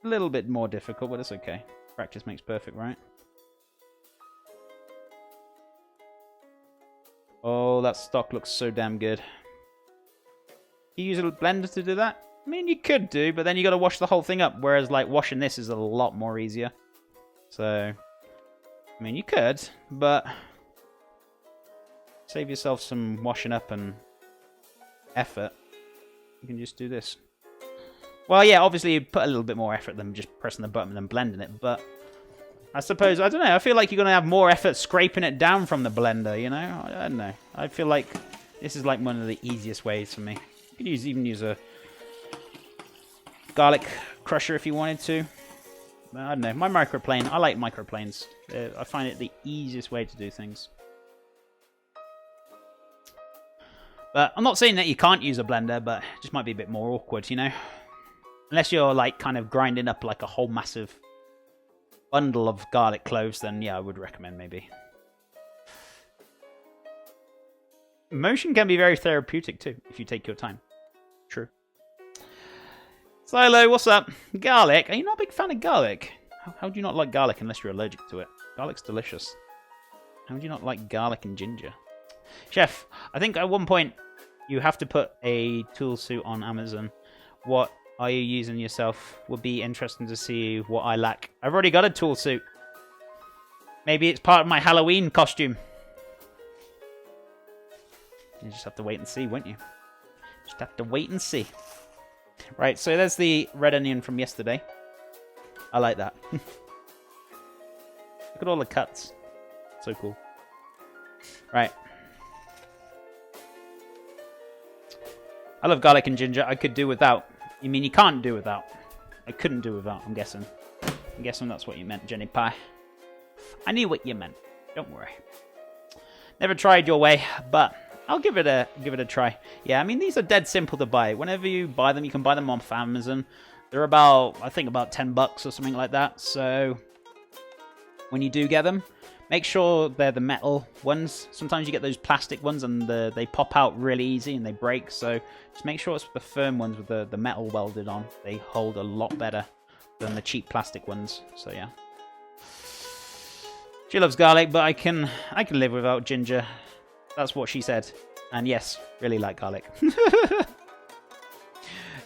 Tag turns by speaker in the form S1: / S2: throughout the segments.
S1: A little bit more difficult, but it's okay. Practice makes perfect, right? Oh, that stock looks so damn good. You use a blender to do that? I mean, you could do, but then you got to wash the whole thing up. Whereas, like, washing this is a lot more easier. So, I mean, you could, but save yourself some washing up and effort. You can just do this. Well, yeah, obviously you put a little bit more effort than just pressing the button and blending it, but I suppose, I don't know, I feel like you're going to have more effort scraping it down from the blender, you know? I don't know. I feel like this is like one of the easiest ways for me. You could even use a garlic crusher if you wanted to. I don't know, my microplane, I like microplanes. I find it the easiest way to do things. But I'm not saying that you can't use a blender, but it just might be a bit more awkward, you know? Unless you're like kind of grinding up like a whole massive bundle of garlic cloves, then yeah, I would recommend maybe. Motion can be very therapeutic too, if you take your time. True. Silo, what's up? Garlic? Are you not a big fan of garlic? How do you not like garlic unless you're allergic to it? Garlic's delicious. How do you not like garlic and ginger? Chef, I think at one point you have to put a tool suit on Amazon. What are you using yourself? Would be interesting to see what I lack. I've already got a tool suit. Maybe it's part of my Halloween costume. You just have to wait and see, won't you? Just have to wait and see. Right, so there's the red onion from yesterday. I like that. Look at all the cuts. So cool. Right. I love garlic and ginger. I could do without. You mean you can't do without? I couldn't do without, I'm guessing. I'm guessing that's what you meant, Jenny Pie. I knew what you meant. Don't worry. Never tried your way, but I'll give it a try. Yeah, I mean, these are dead simple to buy. Whenever you buy them, you can buy them off Amazon. They're about, I think, about $10 or something like that. So when you do get them, make sure they're the metal ones. Sometimes you get those plastic ones and they pop out really easy and they break. So just make sure it's the firm ones with the metal welded on. They hold a lot better than the cheap plastic ones. So yeah. She loves garlic, but I can live without ginger. That's what she said. And yes, really like garlic.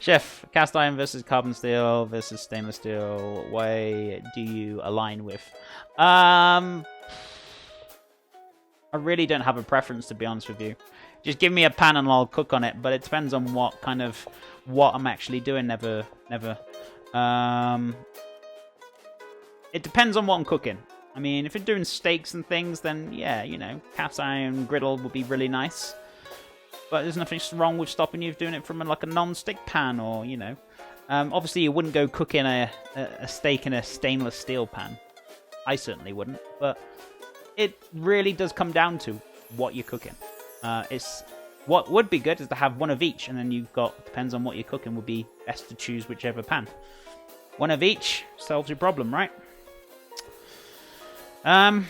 S1: Chef, cast iron versus carbon steel versus stainless steel. Why do you align with? I really don't have a preference, to be honest with you. Just give me a pan and I'll cook on it. But it depends on what I'm actually doing. Never. It depends on what I'm cooking. I mean, if you're doing steaks and things, then yeah, you know, cast iron griddle would be really nice. But there's nothing wrong with stopping you doing it from like a non-stick pan, or you know, obviously you wouldn't go cooking a steak in a stainless steel pan. I certainly wouldn't. But it really does come down to what you're cooking. It's what would be good is to have one of each, and then you've got, depends on what you're cooking, would be best to choose whichever pan. One of each solves your problem, right? I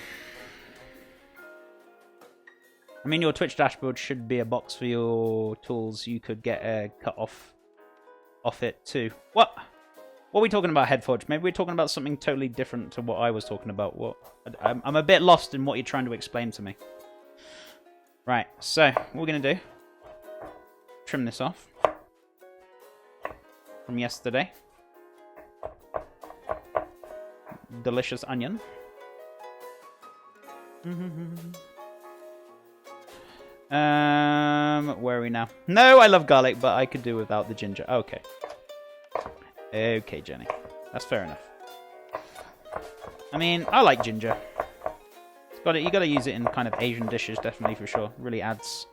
S1: mean, your Twitch dashboard should be a box for your tools. You could get a cut off it too. What are we talking about, Headforge? Maybe we're talking about something totally different to what I was talking about. What? I'm a bit lost in what you're trying to explain to me. Right, so what we're going to do, trim this off from yesterday. Delicious onion. Where are we now? No, I love garlic, but I could do without the ginger. Okay. Okay, Jenny. That's fair enough. I mean, I like ginger. You got to use it in kind of Asian dishes, definitely, for sure. Really adds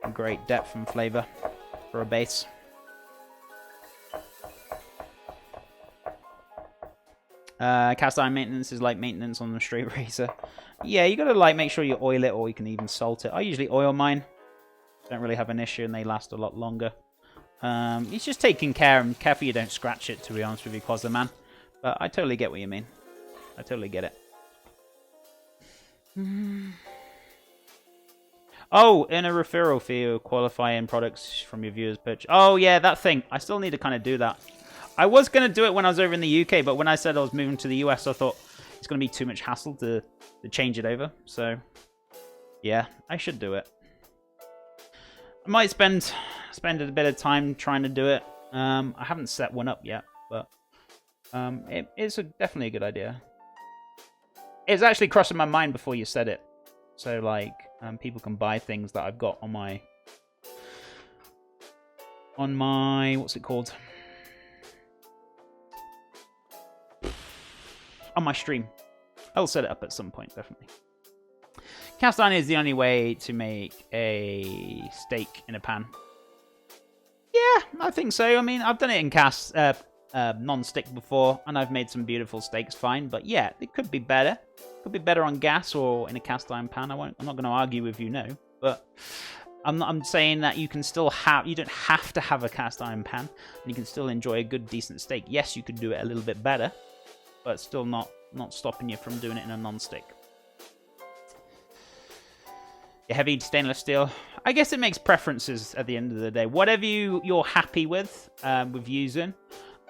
S1: a great depth and flavor for a base. Cast iron maintenance is like maintenance on the straight razor. Yeah, you gotta like make sure you oil it, or you can even salt it. I usually oil mine. Don't really have an issue, and they last a lot longer. It's just taking care and careful you don't scratch it, to be honest with you, Quasar Man. But I totally get what you mean. I totally get it. Oh, in a referral fee, qualifying products from your viewers' pitch. Oh yeah, that thing. I still need to kind of do that. I was going to do it when I was over in the UK, but when I said I was moving to the US, I thought it's going to be too much hassle to change it over. So, yeah, I should do it. I might spend a bit of time trying to do it. I haven't set one up yet, but it's definitely a good idea. It's actually crossing my mind before you said it. So, like, people can buy things that I've got on my what's it called? On my stream. I'll set it up at some point, definitely. Cast iron is the only way to make a steak in a pan. Yeah, I think so. I mean, I've done it in non-stick before, and I've made some beautiful steaks fine. But yeah, it could be better. Could be better on gas or in a cast iron pan. I'm not going to argue with you, no. But I'm saying that you can still you don't have to have a cast iron pan, and you can still enjoy a good, decent steak. Yes, you could do it a little bit better, but still not stopping you from doing it in a non-stick. Heavy stainless steel. I guess it makes preferences at the end of the day. Whatever you're happy with using.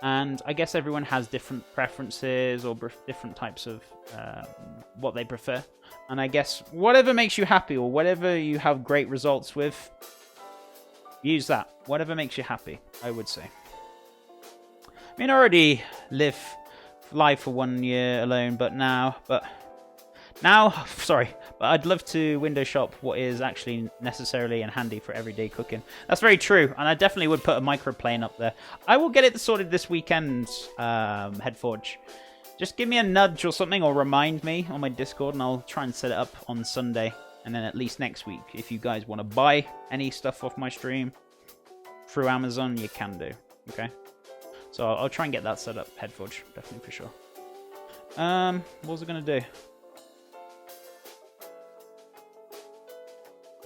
S1: And I guess everyone has different preferences or different types of what they prefer. And I guess whatever makes you happy or whatever you have great results with, use that. Whatever makes you happy, I would say. I mean, I already live life for 1 year alone, but I'd love to window shop what is actually necessarily and handy for everyday cooking. That's very true, and I definitely would put a microplane up there. I will get it sorted this weekend, Headforge. Just give me a nudge or something, or remind me on my Discord, and I'll try and set it up on Sunday. And then at least next week, if you guys want to buy any stuff off my stream through Amazon, you can do. Okay? So I'll try and get that set up, Headforge, definitely for sure. What was I going to do?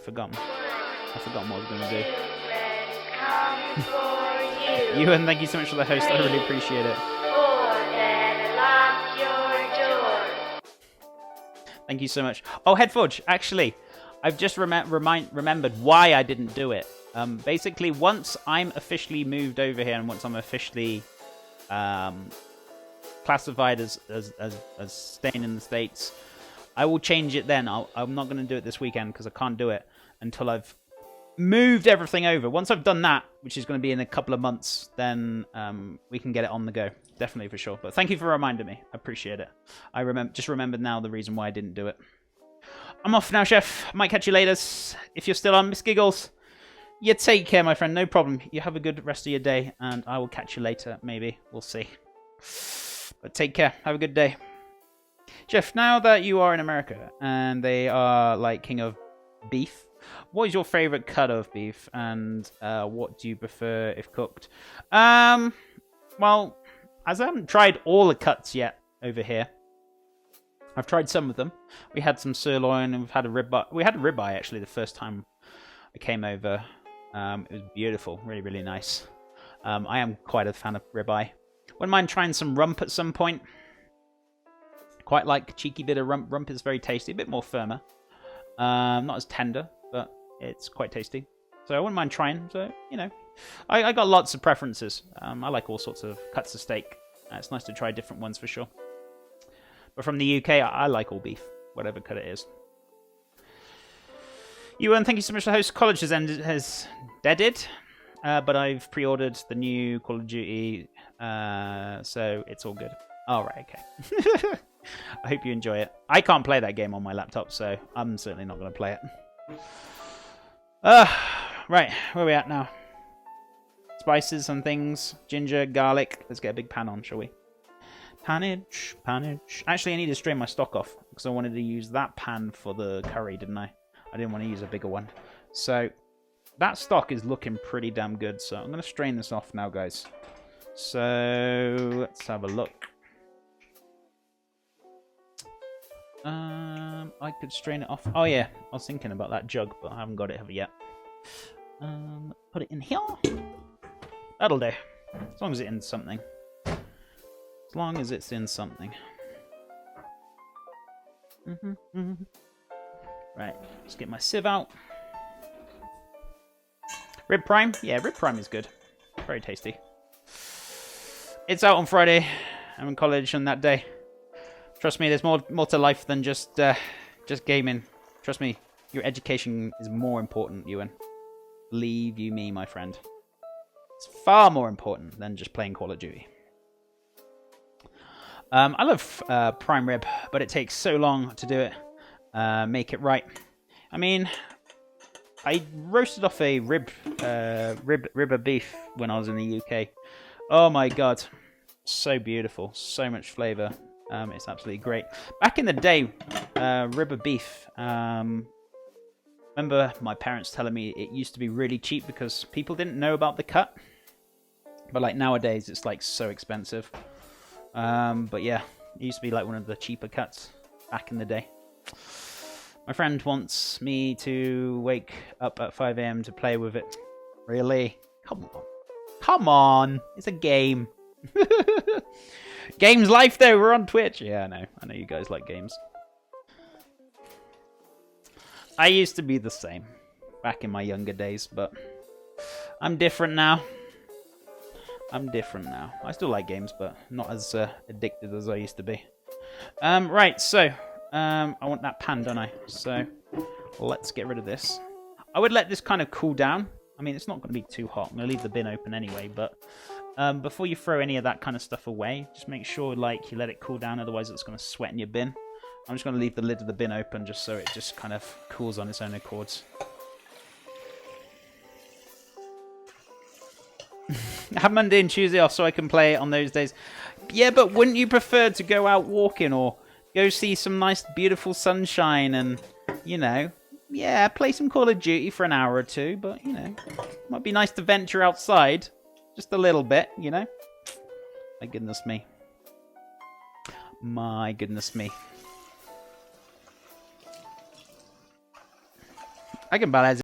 S1: Forgotten what I was going to do. Ewan, thank you so much for the host. I really appreciate it. Thank you so much. Oh, Headforge, actually, I've just remembered why I didn't do it. Basically, once I'm officially moved over here and once I'm officially classified as staying in the States, I will change it then. I'm not going to do it this weekend because I can't do it until I've moved everything over. Once I've done that, which is going to be in a couple of months, then we can get it on the go. Definitely, for sure. But thank you for reminding me. I appreciate it. I just remembered now the reason why I didn't do it. I'm off now, Chef. Might catch you later. If you're still on, Miss Giggles, you take care, my friend. No problem. You have a good rest of your day, and I will catch you later, maybe. We'll see. But take care. Have a good day. Jeff, now that you are in America and they are like king of beef, what is your favorite cut of beef and what do you prefer if cooked? Well, as I haven't tried all the cuts yet over here, I've tried some of them. We had some sirloin and we've had a ribeye. We had a ribeye actually the first time I came over. It was beautiful, really, really nice. I am quite a fan of ribeye. Wouldn't mind trying some rump at some point. Quite like a cheeky bit of rump. Rump is very tasty, a bit more firmer. Not as tender, but it's quite tasty. So I wouldn't mind trying. So, you know, I got lots of preferences. I like all sorts of cuts of steak. It's nice to try different ones for sure. But from the UK, I like all beef, whatever cut it is. Ewan, thank you so much for the host. College has deaded, but I've pre-ordered the new Call of Duty, so it's all good. All right, okay. I hope you enjoy it. I can't play that game on my laptop, so I'm certainly not going to play it. Right, where are we at now? Spices and things. Ginger, garlic. Let's get a big pan on, shall we? Panage. Actually, I need to strain my stock off, because I wanted to use that pan for the curry, didn't I? I didn't want to use a bigger one. So, that stock is looking pretty damn good, so I'm going to strain this off now, guys. So, let's have a look. I could strain it off. Oh yeah, I was thinking about that jug, but I haven't got it yet. Put it in here. That'll do. As long as it's in something. As long as it's in something. Right, let's get my sieve out. Rib prime? Yeah, rib prime is good. Very tasty. It's out on Friday. I'm in college on that day. Trust me, there's more to life than just gaming. Trust me, your education is more important, Ewan. Believe you me, my friend. It's far more important than just playing Call of Duty. I love prime rib, but it takes so long to do it. Make it right. I mean, I roasted off a rib of beef when I was in the UK. Oh my god, so beautiful, so much flavour. It's absolutely great. Back in the day, rib of beef. Remember my parents telling me it used to be really cheap because people didn't know about the cut. But like nowadays, it's like so expensive. But yeah, it used to be like one of the cheaper cuts back in the day. My friend wants me to wake up at 5 AM to play with it. Really? Come on. Come on. It's a game. Games life though, we're on Twitch. Yeah, I know you guys like games. I used to be the same back in my younger days, but I'm different now. I still like games, but not as addicted as I used to be. Right, so I want that pan, don't I? So let's get rid of this. I would let this kind of cool down. I mean, it's not going to be too hot. I'm going to leave the bin open anyway, but before you throw any of that kind of stuff away, just make sure like you let it cool down, otherwise it's going to sweat in your bin. I'm just going to leave the lid of the bin open just so it just kind of cools on its own accords. Have Monday and Tuesday off so I can play on those days. Yeah, but wouldn't you prefer to go out walking or go see some nice, beautiful sunshine and, you know, yeah, play some Call of Duty for an hour or two, but, you know, might be nice to venture outside just a little bit, you know? My goodness me. My goodness me. I can balance